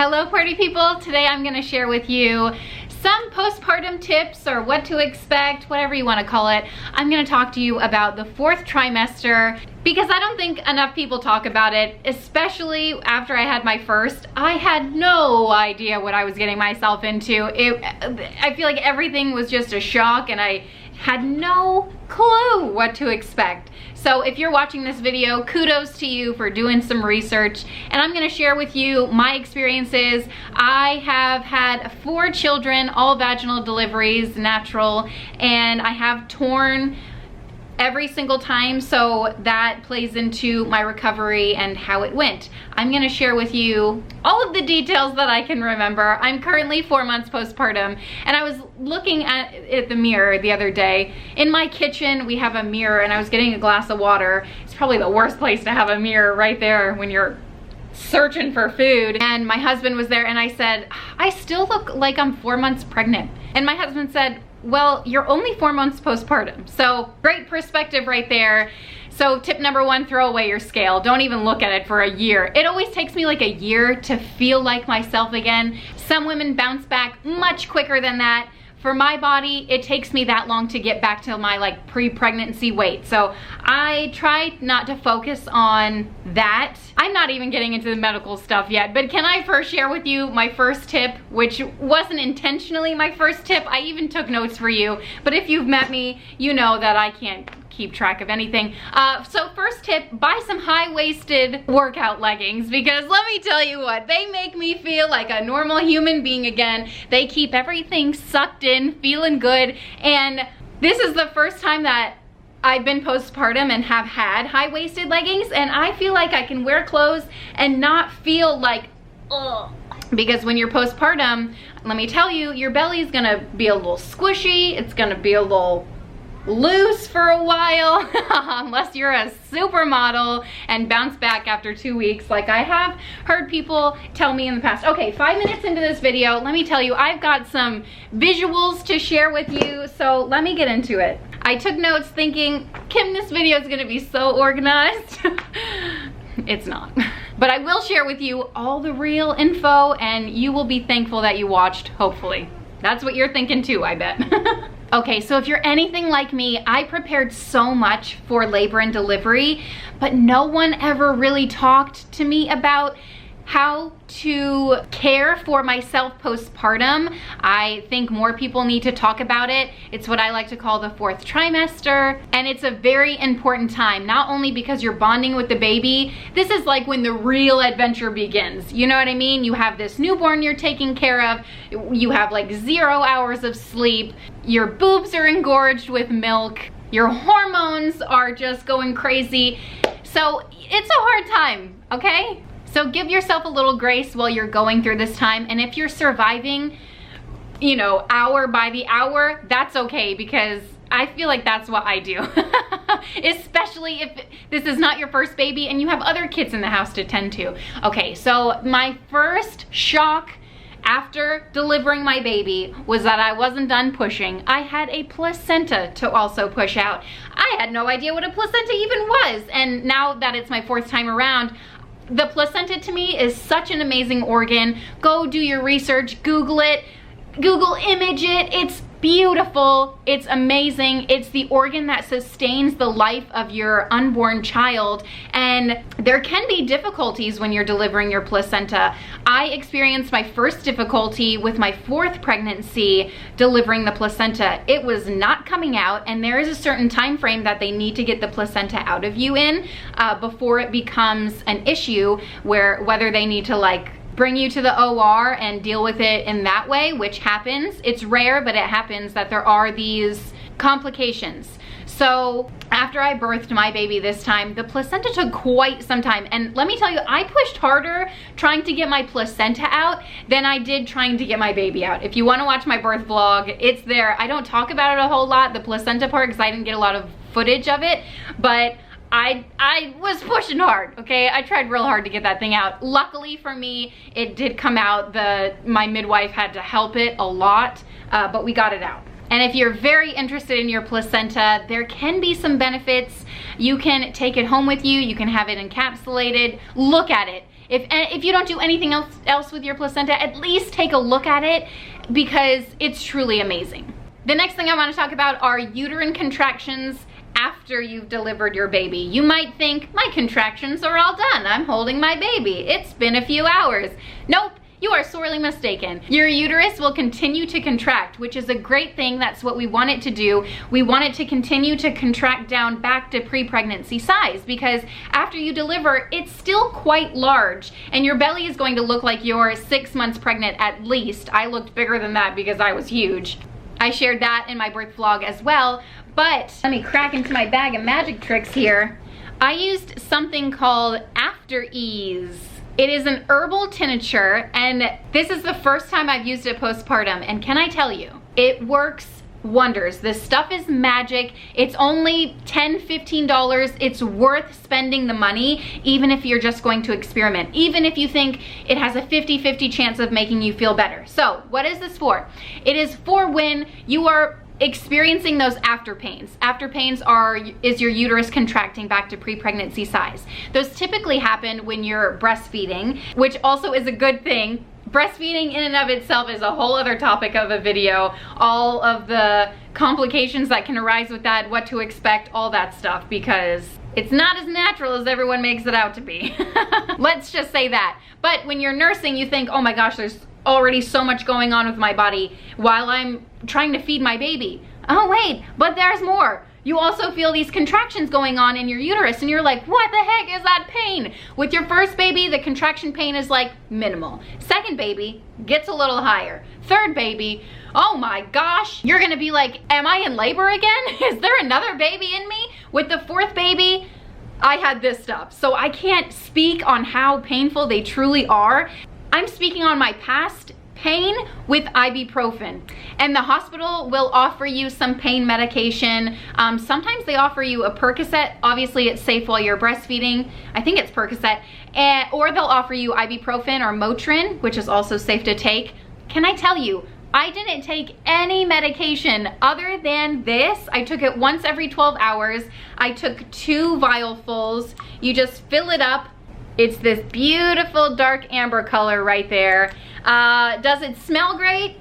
Hello party people, today I'm going to share with you some postpartum tips or what to expect, whatever you want to call it. I'm going to talk to you about the 4th trimester because I don't think enough people talk about it, especially after I had my first. I had no idea what I was getting myself into. I feel like everything was just a shock and I had no clue what to expect. So if you're watching this video, kudos to you for doing some research, and I'm gonna share with you my experiences. I have had 4 children, all vaginal deliveries, natural, and I have torn every single time, so that plays into my recovery and how it went. I'm gonna share with you all of the details that I can remember. I'm currently 4 months postpartum, and I was looking at the mirror the other day. In my kitchen, we have a mirror, and I was getting a glass of water. It's probably the worst place to have a mirror, right there when you're searching for food. And my husband was there, and I said, I still look like I'm 4 months pregnant. And my husband said, well, you're only 4 months postpartum. So great perspective right there. So tip number 1, throw away your scale. Don't even look at it for a year. It always takes me like a year to feel like myself again. Some women bounce back much quicker than that. For my body, it takes me that long to get back to my like pre-pregnancy weight. So I try not to focus on that. I'm not even getting into the medical stuff yet, but can I first share with you my first tip, which wasn't intentionally my first tip. I even took notes for you, but if you've met me, you know that I can't keep track of anything. So first tip, buy some high-waisted workout leggings, because let me tell you what, they make me feel like a normal human being again. They keep everything sucked in, feeling good, and this is the first time that I've been postpartum and have had high-waisted leggings, and I feel like I can wear clothes and not feel like, ugh. Because when you're postpartum, let me tell you, your belly's gonna be a little squishy, it's gonna be a little loose for a while, unless you're a supermodel and bounce back after 2 weeks like I have heard people tell me in the past. Okay, 5 minutes into this video, let me tell you, I've got some visuals to share with you, so let me get into it. I took notes thinking, Kim, this video is gonna be so organized. It's not. But I will share with you all the real info, and you will be thankful that you watched, hopefully. That's what you're thinking too, I bet. Okay, so if you're anything like me, I prepared so much for labor and delivery, but no one ever really talked to me about how to care for myself postpartum. I think more people need to talk about it. It's what I like to call the 4th trimester, and it's a very important time, not only because you're bonding with the baby. This is like when the real adventure begins. You know what I mean? You have this newborn you're taking care of. You have like 0 hours of sleep. Your boobs are engorged with milk. Your hormones are just going crazy. So it's a hard time, okay? So give yourself a little grace while you're going through this time, and if you're surviving, you know, hour by the hour, that's okay, because I feel like that's what I do. Especially if this is not your first baby and you have other kids in the house to tend to. Okay, so my first shock after delivering my baby was that I wasn't done pushing. I had a placenta to also push out. I had no idea what a placenta even was, and now that it's my 4th time around, the placenta to me is such an amazing organ. Go do your research, Google it, Google image it. It's beautiful, it's amazing. It's the organ that sustains the life of your unborn child, and there can be difficulties when you're delivering your placenta. I experienced my first difficulty with my 4th pregnancy delivering the placenta. It was not coming out, and there is a certain time frame that they need to get the placenta out of you in before it becomes an issue, where whether they need to like bring you to the OR and deal with it in that way, which happens. It's rare, but it happens that there are these complications. So after I birthed my baby this time, the placenta took quite some time. And let me tell you, I pushed harder trying to get my placenta out than I did trying to get my baby out. If you want to watch my birth vlog, it's there. I don't talk about it a whole lot, the placenta part, because I didn't get a lot of footage of it, but I was pushing hard, okay? I tried real hard to get that thing out. Luckily for me, it did come out. My midwife had to help it a lot, but we got it out. And if you're very interested in your placenta, there can be some benefits. You can take it home with you. You can have it encapsulated. Look at it. If you don't do anything else with your placenta, at least take a look at it because it's truly amazing. The next thing I want to talk about are uterine contractions after you've delivered your baby. You might think, my contractions are all done. I'm holding my baby. It's been a few hours. Nope. You are sorely mistaken. Your uterus will continue to contract, which is a great thing. That's what we want it to do. We want it to continue to contract down back to pre-pregnancy size, because after you deliver, it's still quite large and your belly is going to look like you're 6 months pregnant at least. I looked bigger than that because I was huge. I shared that in my birth vlog as well, but let me crack into my bag of magic tricks here. I used something called After Ease. It is an herbal tincture, and this is the first time I've used it postpartum, and can I tell you, it works wonders. This stuff is magic. It's only $10–15. It's worth spending the money, even if you're just going to experiment, even if you think it has a 50-50 chance of making you feel better. So what is this for? It is for when you are experiencing those after pains. After pains is your uterus contracting back to pre-pregnancy size. Those typically happen when you're breastfeeding, which also is a good thing. Breastfeeding in and of itself is a whole other topic of a video. All of the complications that can arise with that, what to expect, all that stuff, because it's not as natural as everyone makes it out to be. Let's just say that. But when you're nursing, you think, oh my gosh, there's already so much going on with my body while I'm trying to feed my baby. Oh wait, but there's more. You also feel these contractions going on in your uterus and you're like, what the heck is that pain? With your first baby, the contraction pain is like minimal. Second baby gets a little higher. Third baby, oh my gosh, you're gonna be like, am I in labor again? Is there another baby in me? With the fourth baby, I had this stuff. So I can't speak on how painful they truly are. I'm speaking on my past pain with ibuprofen, and the hospital will offer you some pain medication. Sometimes they offer you a Percocet. Obviously it's safe while you're breastfeeding. I think it's Percocet. Or they'll offer you ibuprofen or Motrin, which is also safe to take. Can I tell you, I didn't take any medication other than this. I took it once every 12 hours. I took 2 vialfuls. You just fill it up. It's this beautiful dark amber color right there. Does it smell great?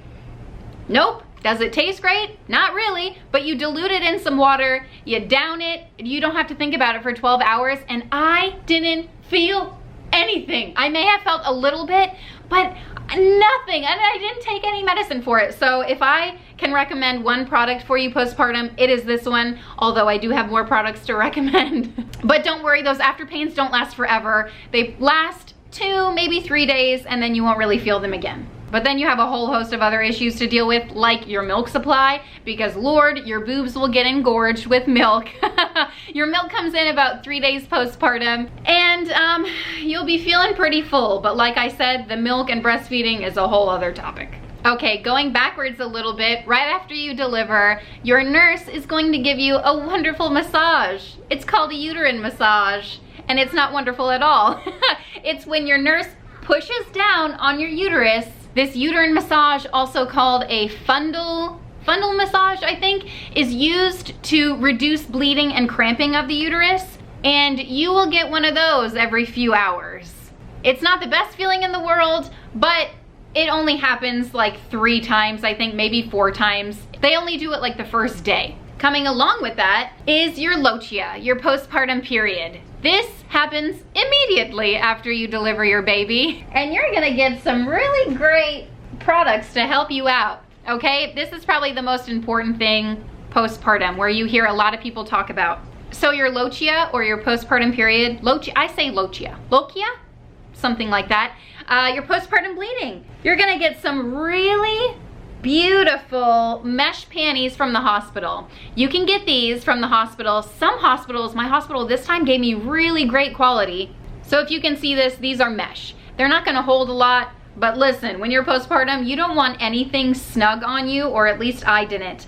Nope. Does it taste great? Not really, but you dilute it in some water, you down it, you don't have to think about it for 12 hours, and I didn't feel anything. I may have felt a little bit, but nothing, and I didn't take any medicine for it. So if I can recommend one product for you postpartum, it is this one, although I do have more products to recommend. But don't worry, those after pains don't last forever. They last 2, maybe 3 days, and then you won't really feel them again. But then you have a whole host of other issues to deal with, like your milk supply, because Lord, your boobs will get engorged with milk. Your milk comes in about 3 days postpartum, and you'll be feeling pretty full. But like I said, the milk and breastfeeding is a whole other topic. Okay, going backwards a little bit, right after you deliver, your nurse is going to give you a wonderful massage. It's called a uterine massage, and it's not wonderful at all. It's when your nurse pushes down on your uterus. This uterine massage, also called a fundal massage, I think, is used to reduce bleeding and cramping of the uterus, and you will get one of those every few hours. It's not the best feeling in the world, but it only happens like 3 times, I think, maybe 4 times. They only do it like the first day. Coming along with that is your lochia, your postpartum period. This happens immediately after you deliver your baby, and you're gonna get some really great products to help you out, okay? This is probably the most important thing postpartum, where you hear a lot of people talk about. So your lochia, or your postpartum period, I say lochia, something like that. Your postpartum bleeding. You're gonna get some really beautiful mesh panties from the hospital. You can get these from the hospital. Some hospitals, my hospital this time gave me really great quality. So if you can see this, these are mesh. They're not gonna hold a lot, but listen, when you're postpartum, you don't want anything snug on you, or at least I didn't.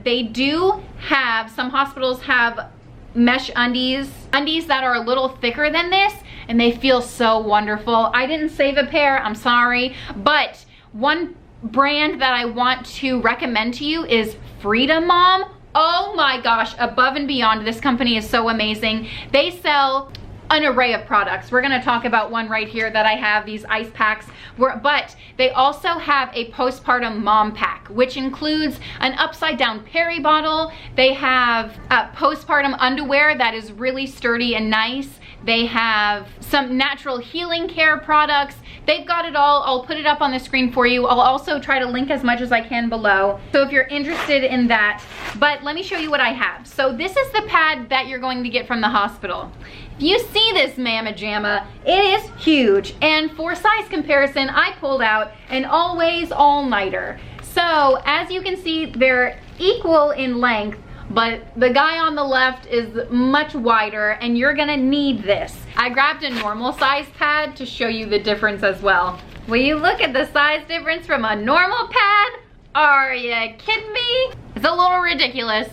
They do have, some hospitals have mesh undies that are a little thicker than this, and they feel so wonderful. I didn't save a pair, I'm sorry, but one brand that I want to recommend to you is Frida Mom. Oh my gosh, above and beyond, this company is so amazing. They sell an array of products. We're gonna talk about one right here that I have, these ice packs, but they also have a postpartum mom pack, which includes an upside down peri bottle. They have postpartum underwear that is really sturdy and nice. They have some natural healing care products. They've got it all. I'll put it up on the screen for you. I'll also try to link as much as I can below, so if you're interested in that. But let me show you what I have. So this is the pad that you're going to get from the hospital. If you see this mamma jamma, it is huge. And for size comparison, I pulled out an always all-nighter. So as you can see, they're equal in length, but the guy on the left is much wider, and you're gonna need this. I grabbed a normal size pad to show you the difference as well. Will you look at the size difference from a normal pad? Are you kidding me? It's a little ridiculous,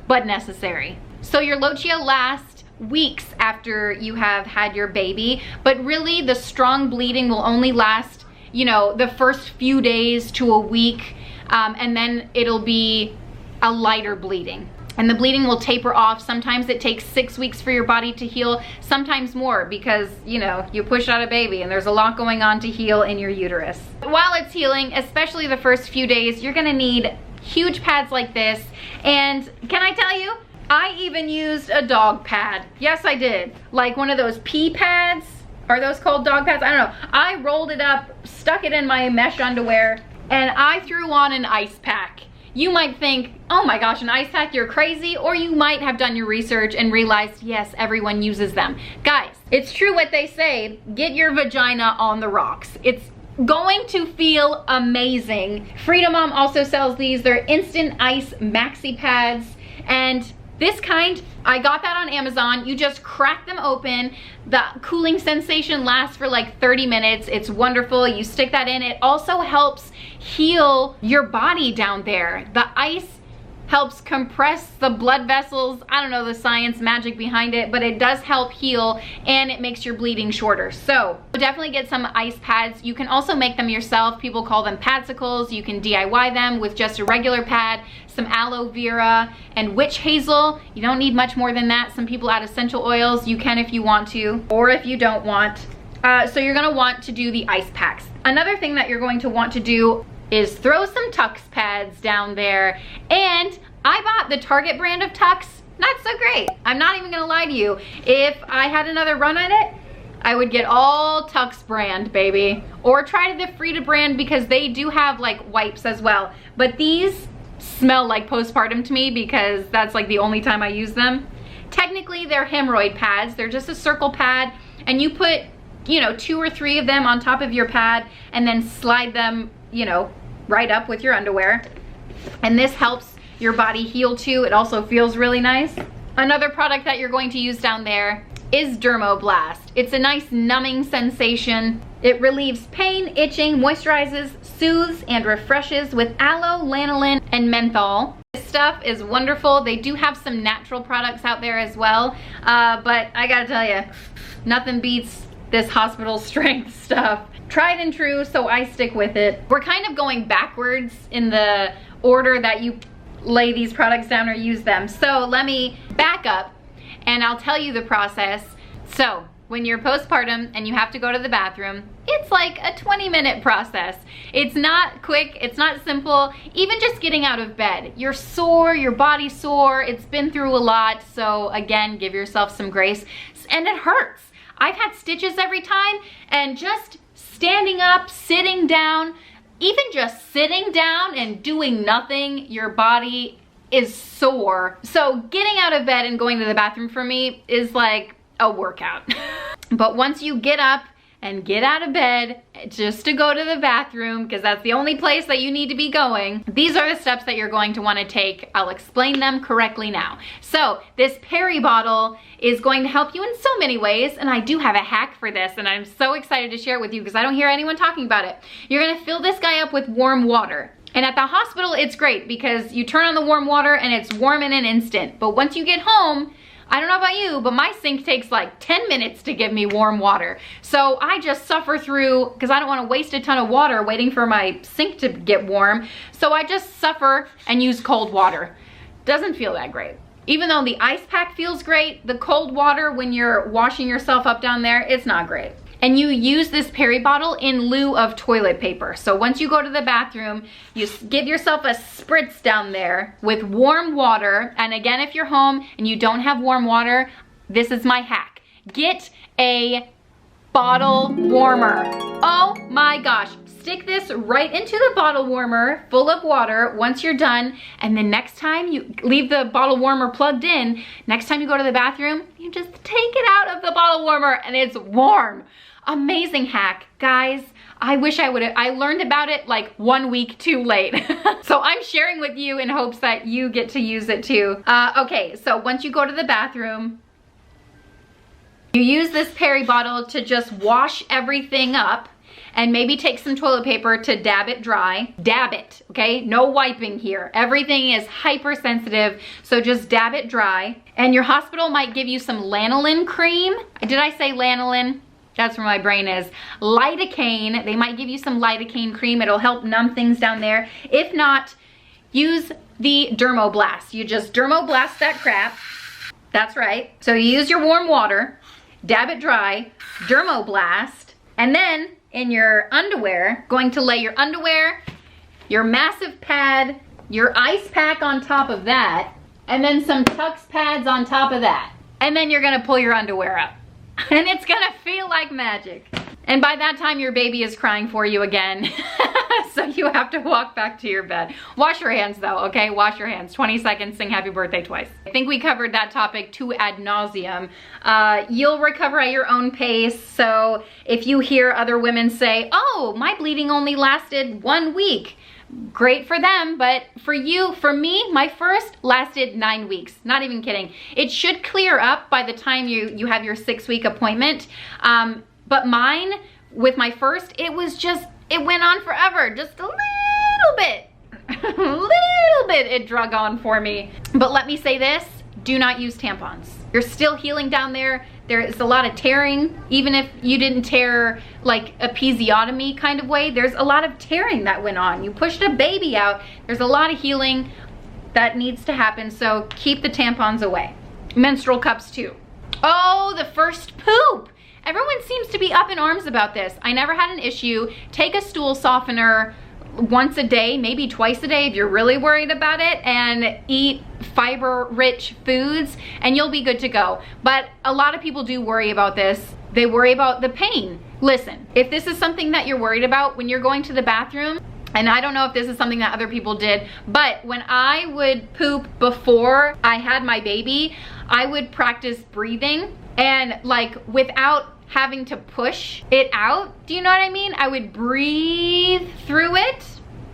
but necessary. So your lochia lasts weeks after you have had your baby, but really the strong bleeding will only last, you know, the first few days to a week, and then it'll be a lighter bleeding. And the bleeding will taper off. Sometimes it takes 6 weeks for your body to heal, sometimes more, because, you know, you push out a baby and there's a lot going on to heal in your uterus. While it's healing, especially the first few days, you're gonna need huge pads like this. And can I tell you, I even used a dog pad. Yes, I did. Like one of those pee pads. Are those called dog pads? I don't know. I rolled it up, stuck it in my mesh underwear, and I threw on an ice pack. You might think, oh my gosh, an ice pack, you're crazy. Or you might have done your research and realized, yes, everyone uses them. Guys, it's true what they say, get your vagina on the rocks. It's going to feel amazing. Frida Mom also sells these. They're instant ice maxi pads, and this kind, I got that on Amazon. You just crack them open. The cooling sensation lasts for like 30 minutes. It's wonderful. You stick that in. It also helps heal your body down there. The ice helps compress the blood vessels. I don't know the science magic behind it, but it does help heal, and it makes your bleeding shorter. So definitely get some ice pads. You can also make them yourself. People call them padsicles. You can DIY them with just a regular pad, some aloe vera and witch hazel. You don't need much more than that. Some people add essential oils. You can if you want to, or if you don't want. So you're gonna want to do the ice packs. Another thing that you're going to want to do is throw some Tux pads down there. And I bought the Target brand of Tux. Not so great. I'm not even gonna lie to you. If I had another run at it, I would get all Tux brand, baby. Or try the Frida brand, because they do have like wipes as well. But these smell like postpartum to me, because that's like the only time I use them. Technically, they're hemorrhoid pads. They're just a circle pad, and you put, you know, 2 or 3 of them on top of your pad and then slide them, you know, right up with your underwear. And this helps your body heal too. It also feels really nice. Another product that you're going to use down there is Derma Blast. It's a nice numbing sensation. It relieves pain, itching, moisturizes, soothes, and refreshes with aloe, lanolin, and menthol. This stuff is wonderful. They do have some natural products out there as well, but I gotta tell you, nothing beats this hospital strength stuff. Tried and true, so I stick with it. We're kind of going backwards in the order that you lay these products down or use them. So let me back up and I'll tell you the process. So when you're postpartum and you have to go to the bathroom, it's like a 20-minute process. It's not quick, it's not simple. Even just getting out of bed, you're sore, your body's sore, it's been through a lot. So again, give yourself some grace, and it hurts. I've had stitches every time, and just standing up, sitting down, even just sitting down and doing nothing, your body is sore. So getting out of bed and going to the bathroom for me is like a workout. But once you get up and get out of bed just to go to the bathroom, because that's the only place that you need to be going, these are the steps that you're going to want to take. I'll explain them correctly now. So this peri bottle is going to help you in so many ways, and I do have a hack for this, and I'm so excited to share it with you because I don't hear anyone talking about it. You're gonna fill this guy up with warm water. And at the hospital, it's great because you turn on the warm water and it's warm in an instant. But once you get home, I don't know about you, but my sink takes like 10 minutes to give me warm water. So I just suffer through, because I don't want to waste a ton of water waiting for my sink to get warm. So I just suffer and use cold water. Doesn't feel that great. Even though the ice pack feels great, the cold water when you're washing yourself up down there, it's not great. And you use this peri bottle in lieu of toilet paper. So once you go to the bathroom, you give yourself a spritz down there with warm water. And again, if you're home and you don't have warm water, this is my hack. Get a bottle warmer. Oh my gosh. Stick this right into the bottle warmer full of water once you're done, and then next time you leave the bottle warmer plugged in, next time you go to the bathroom, you just take it out of the bottle warmer and it's warm. Amazing hack, guys. I wish I learned about it like 1 week too late. So I'm sharing with you in hopes that you get to use it too. Okay, so once you go to the bathroom, you use this peri bottle to just wash everything up. And maybe take some toilet paper to dab it dry. Dab it, okay? No wiping here. Everything is hypersensitive, so just dab it dry. And your hospital might give you some lanolin cream. Did I say lanolin? That's where my brain is. Lidocaine, they might give you some lidocaine cream. It'll help numb things down there. If not, use the Derma Blast. You just Derma Blast that crap. That's right. So you use your warm water, dab it dry, Derma Blast, and then in your underwear, going to lay your underwear, your massive pad, your ice pack on top of that, and then some Tux pads on top of that. And then you're gonna pull your underwear up. And it's gonna feel like magic. And by that time, your baby is crying for you again. So you have to walk back to your bed. Wash your hands though, okay? Wash your hands. 20 seconds, sing happy birthday twice. I think we covered that topic to ad nauseum. You'll recover at your own pace. So if you hear other women say, oh, my bleeding only lasted 1 week. Great for them, but for you, for me, my first lasted 9 weeks. Not even kidding. It should clear up by the time you have your 6-week appointment. But mine, with my first, it went on forever. Just a little bit. A little bit it drug on for me. But let me say this, do not use tampons. You're still healing down there. There is a lot of tearing. Even if you didn't tear like episiotomy kind of way, there's a lot of tearing that went on. You pushed a baby out. There's a lot of healing that needs to happen, so keep the tampons away. Menstrual cups too. Oh, the first poop. Everyone seems to be up in arms about this. I never had an issue. Take a stool softener once a day, maybe twice a day if you're really worried about it, and eat fiber-rich foods and you'll be good to go. But a lot of people do worry about this. They worry about the pain. Listen, if this is something that you're worried about when you're going to the bathroom, and I don't know if this is something that other people did, but when I would poop before I had my baby, I would practice breathing, and like without having to push it out, do you know what I mean? I would breathe through it,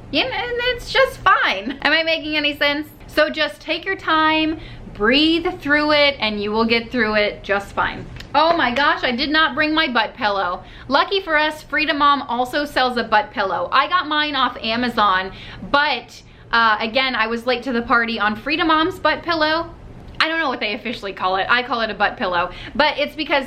you know, and it's just fine. Am I making any sense? So just take your time, breathe through it, and you will get through it just fine. Oh my gosh, I did not bring my butt pillow. Lucky for us, Frida Mom also sells a butt pillow. I got mine off Amazon, but again, I was late to the party on Frida Mom's butt pillow. I don't know what they officially call it. I call it a butt pillow, but it's because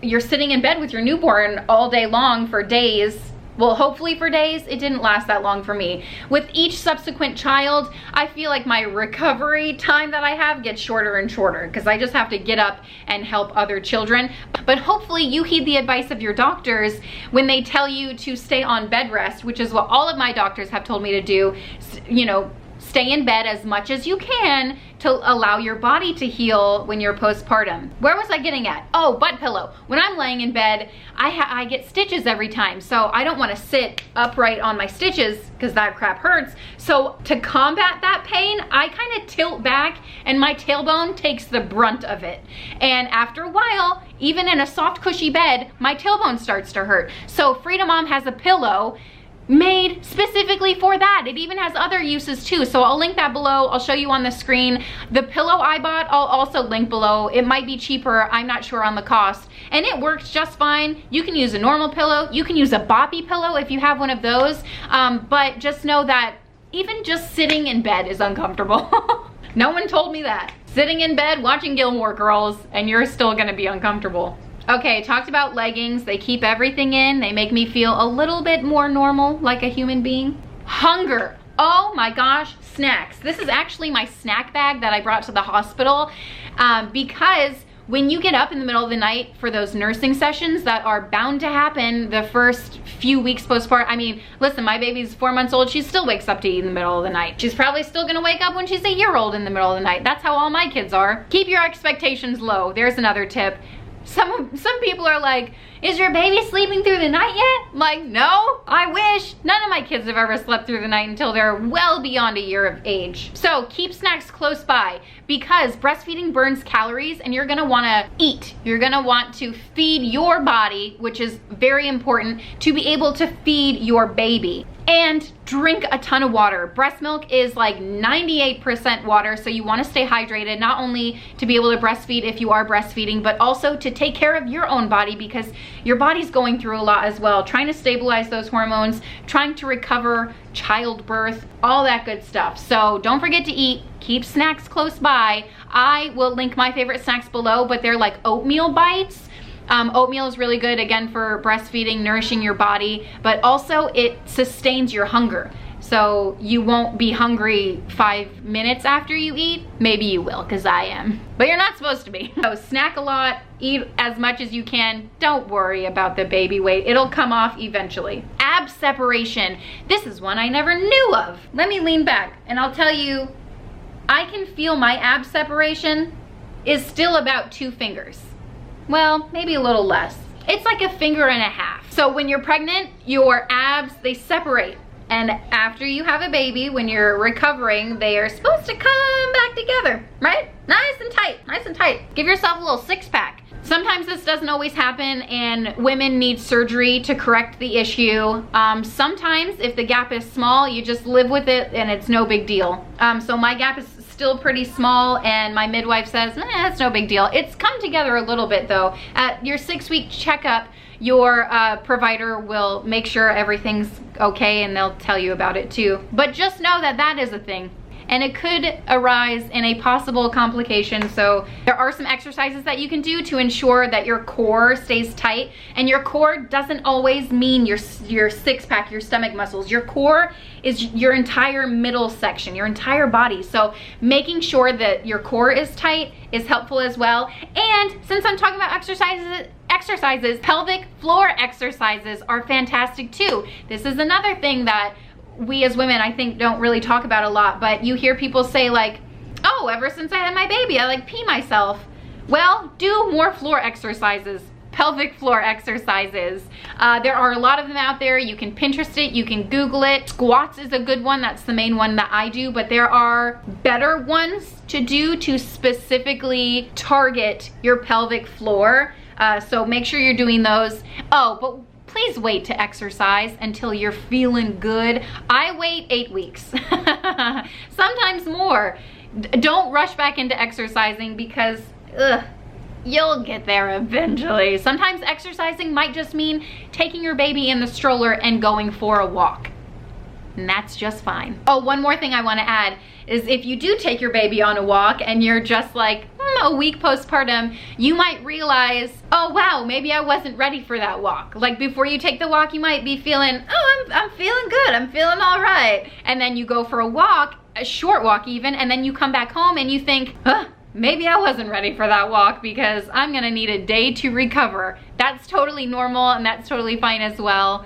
you're sitting in bed with your newborn all day long for days. Well, hopefully for days. It didn't last that long for me. With each subsequent child, I feel like my recovery time that I have gets shorter and shorter because I just have to get up and help other children. But hopefully you heed the advice of your doctors when they tell you to stay on bed rest, which is what all of my doctors have told me to do. You know, stay in bed as much as you can to allow your body to heal when you're postpartum. Where was I getting at? Oh, butt pillow. When I'm laying in bed, I get stitches every time, so I don't want to sit upright on my stitches because that crap hurts. So to combat that pain, I kind of tilt back and my tailbone takes the brunt of it. And after a while, even in a soft cushy bed, my tailbone starts to hurt. So Frida Mom has a pillow made specifically for that. It even has other uses too, so I'll link that below. I'll show you on the screen. The pillow I bought, I'll also link below. It might be cheaper, I'm not sure on the cost, and it works just fine. You can use a normal pillow, you can use a boppy pillow if you have one of those, but just know that even just sitting in bed is uncomfortable. No one told me that. Sitting in bed watching Gilmore Girls and you're still gonna be uncomfortable. Okay, talked about leggings. They keep everything in. They make me feel a little bit more normal, like a human being. Hunger. Oh my gosh, snacks. This is actually my snack bag that I brought to the hospital because when you get up in the middle of the night for those nursing sessions that are bound to happen the first few weeks postpartum. I mean, listen, my baby's 4 months old. She still wakes up to eat in the middle of the night. She's probably still gonna wake up when she's a year old in the middle of the night. That's how all my kids are. Keep your expectations low. There's another tip. Some people are like, is your baby sleeping through the night yet? I'm like, no, I wish. None of my kids have ever slept through the night until they're well beyond a year of age. So keep snacks close by because breastfeeding burns calories and you're gonna wanna eat. You're gonna want to feed your body, which is very important, to be able to feed your baby. And drink a ton of water. Breast milk is like 98% water, so you want to stay hydrated, not only to be able to breastfeed if you are breastfeeding, but also to take care of your own body because your body's going through a lot as well, trying to stabilize those hormones, trying to recover childbirth, all that good stuff. So don't forget to eat. Keep snacks close by. I will link my favorite snacks below, but they're like oatmeal bites. Oatmeal is really good, again, for breastfeeding, nourishing your body, but also it sustains your hunger. So you won't be hungry 5 minutes after you eat. Maybe you will, because I am. But you're not supposed to be. So snack a lot, eat as much as you can. Don't worry about the baby weight. It'll come off eventually. Ab separation. This is one I never knew of. Let me lean back and I'll tell you, I can feel my ab separation is still about 2 fingers. Well, maybe a little less. It's like a finger and a half. So when you're pregnant, your abs, they separate. And after you have a baby, when you're recovering, they are supposed to come back together, right? Nice and tight, nice and tight. Give yourself a little 6-pack. Sometimes this doesn't always happen and women need surgery to correct the issue. Sometimes if the gap is small, you just live with it and it's no big deal. So my gap is still pretty small and my midwife says, it's no big deal. It's come together a little bit though. At your 6-week checkup, your provider will make sure everything's okay and they'll tell you about it too. But just know that that is a thing. And it could arise in a possible complication. So there are some exercises that you can do to ensure that your core stays tight. And your core doesn't always mean your 6-pack, your stomach muscles. Your core is your entire middle section, your entire body. So making sure that your core is tight is helpful as well. And since I'm talking about exercises, pelvic floor exercises are fantastic too. This is another thing that we as women, I think, don't really talk about a lot, but you hear people say like, oh, ever since I had my baby, I like pee myself. Well, do more floor exercises, pelvic floor exercises. There are a lot of them out there. You can Pinterest it, you can Google it. Squats is a good one. That's the main one that I do, but there are better ones to do to specifically target your pelvic floor. So make sure you're doing those. Oh, but please wait to exercise until you're feeling good. I wait 8 weeks, sometimes more. Don't rush back into exercising because you'll get there eventually. Sometimes exercising might just mean taking your baby in the stroller and going for a walk. And that's just fine. Oh, one more thing I want to add is if you do take your baby on a walk and you're just like a week postpartum, you might realize, oh wow, maybe I wasn't ready for that walk. Like before you take the walk, you might be feeling, oh, I'm feeling good, I'm feeling all right. And then you go for a walk, a short walk even, and then you come back home and you think, maybe I wasn't ready for that walk because I'm gonna need a day to recover. That's totally normal and that's totally fine as well.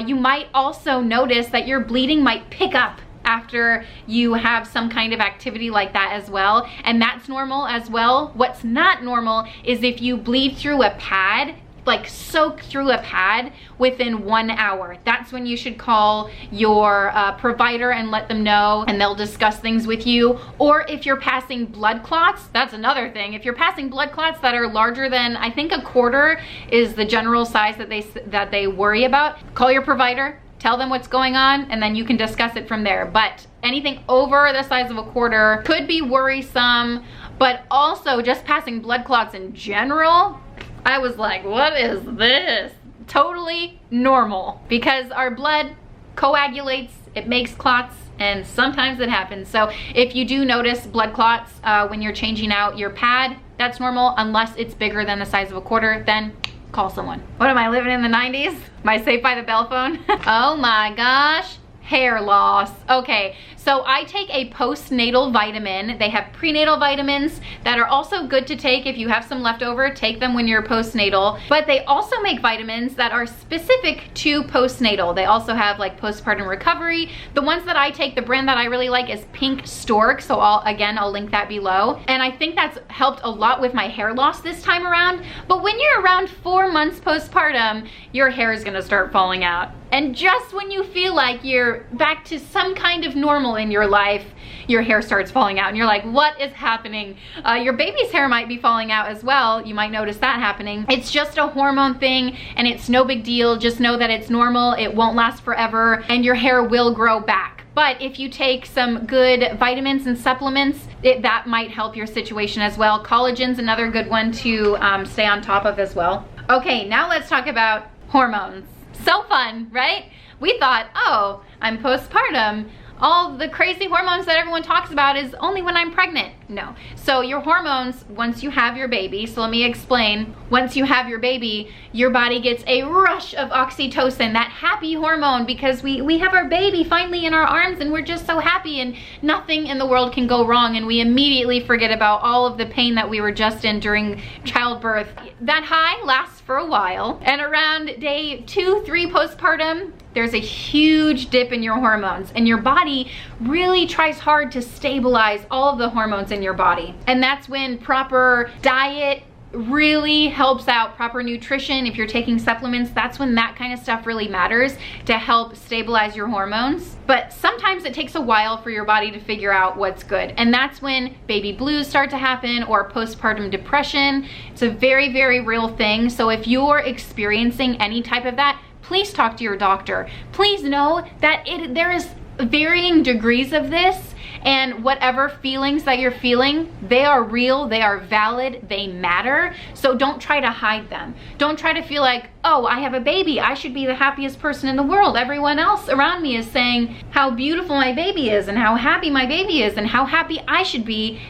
You might also notice that your bleeding might pick up after you have some kind of activity like that as well, and that's normal as well. What's not normal is if you bleed through a pad, like soak through a pad within 1 hour. That's when you should call your provider and let them know, and they'll discuss things with you. Or if you're passing blood clots, that's another thing. If you're passing blood clots that are larger than, I think, 1/4 is the general size that they worry about, call your provider, tell them what's going on, and then you can discuss it from there. But anything over the size of 1/4 could be worrisome, but also just passing blood clots in general, I was like, what is this? Totally normal, because our blood coagulates, it makes clots, and sometimes it happens. So if you do notice blood clots when you're changing out your pad, that's normal. Unless it's bigger than the size of 1/4, then call someone. What am I, living in the 90s? My Saved by the Bell phone? Oh my gosh, hair loss. Okay, so I take a postnatal vitamin. They have prenatal vitamins that are also good to take if you have some leftover. Take them when you're postnatal. But they also make vitamins that are specific to postnatal. They also have like postpartum recovery. The ones that I take, the brand that I really like is Pink Stork. So I'll link that below. And I think that's helped a lot with my hair loss this time around. But when you're around 4 months postpartum, your hair is gonna start falling out. And just when you feel like you're back to some kind of normal in your life, your hair starts falling out and you're like, what is happening? Your baby's hair might be falling out as well. You might notice that happening. It's just a hormone thing and it's no big deal. Just know that it's normal. It won't last forever and your hair will grow back. But if you take some good vitamins and supplements, that might help your situation as well. Collagen's another good one to stay on top of as well. Okay, now let's talk about hormones. So fun, right? We thought, oh, I'm postpartum. All the crazy hormones that everyone talks about is only when I'm pregnant. No. So your hormones, once you have your baby, so let me explain. Once you have your baby, your body gets a rush of oxytocin, that happy hormone, because we have our baby finally in our arms and we're just so happy and nothing in the world can go wrong, and we immediately forget about all of the pain that we were just in during childbirth. That high lasts for a while, and around day 2-3 postpartum, there's a huge dip in your hormones, and your body really tries hard to stabilize all of the hormones in your body. And that's when proper diet really helps out, proper nutrition. If you're taking supplements, that's when that kind of stuff really matters to help stabilize your hormones. But sometimes it takes a while for your body to figure out what's good. And that's when baby blues start to happen, or postpartum depression. It's a very, very real thing. So if you're experiencing any type of that, please talk to your doctor. Please know that there is varying degrees of this, and whatever feelings that you're feeling, they are real, they are valid, they matter. So don't try to hide them. Don't try to feel like, oh, I have a baby, I should be the happiest person in the world. Everyone else around me is saying how beautiful my baby is and how happy my baby is and how happy I should be.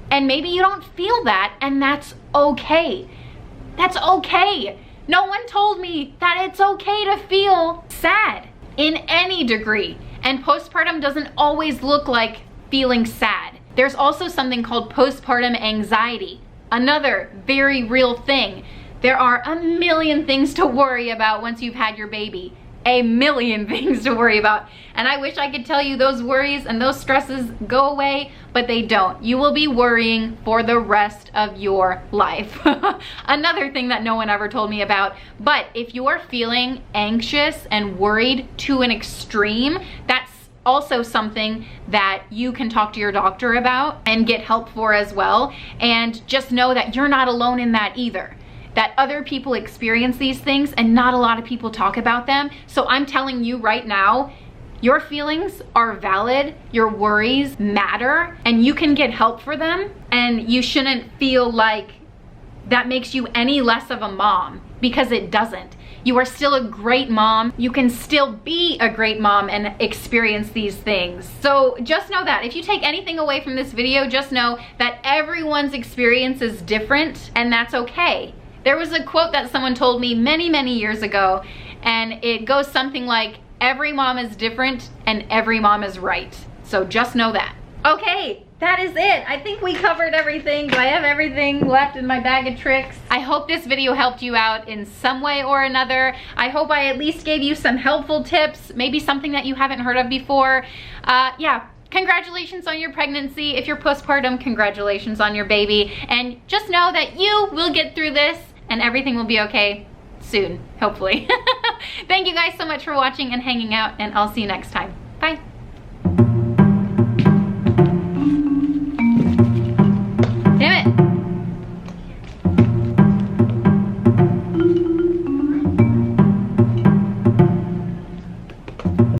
And maybe you don't feel that, and that's okay. That's okay. No one told me that it's okay to feel sad in any degree. And postpartum doesn't always look like feeling sad. There's also something called postpartum anxiety, another very real thing. There are a million things to worry about once you've had your baby. A million things to worry about. And I wish I could tell you those worries and those stresses go away, but they don't. You will be worrying for the rest of your life. Another thing that no one ever told me about. But if you're feeling anxious and worried to an extreme, that's also something that you can talk to your doctor about and get help for as well. And just know that you're not alone in that either. That other people experience these things and not a lot of people talk about them. So I'm telling you right now, your feelings are valid, your worries matter, and you can get help for them. And you shouldn't feel like that makes you any less of a mom, because it doesn't. You are still a great mom. You can still be a great mom and experience these things. So just know that. If you take anything away from this video, just know that everyone's experience is different, and that's okay. There was a quote that someone told me many, many years ago, and it goes something like, every mom is different and every mom is right. So just know that. Okay, that is it. I think we covered everything. Do I have everything left in my bag of tricks? I hope this video helped you out in some way or another. I hope I at least gave you some helpful tips, maybe something that you haven't heard of before. Yeah. Congratulations on your pregnancy. If you're postpartum, congratulations on your baby. And just know that you will get through this and everything will be okay soon, hopefully. Thank you guys so much for watching and hanging out, and I'll see you next time. Bye.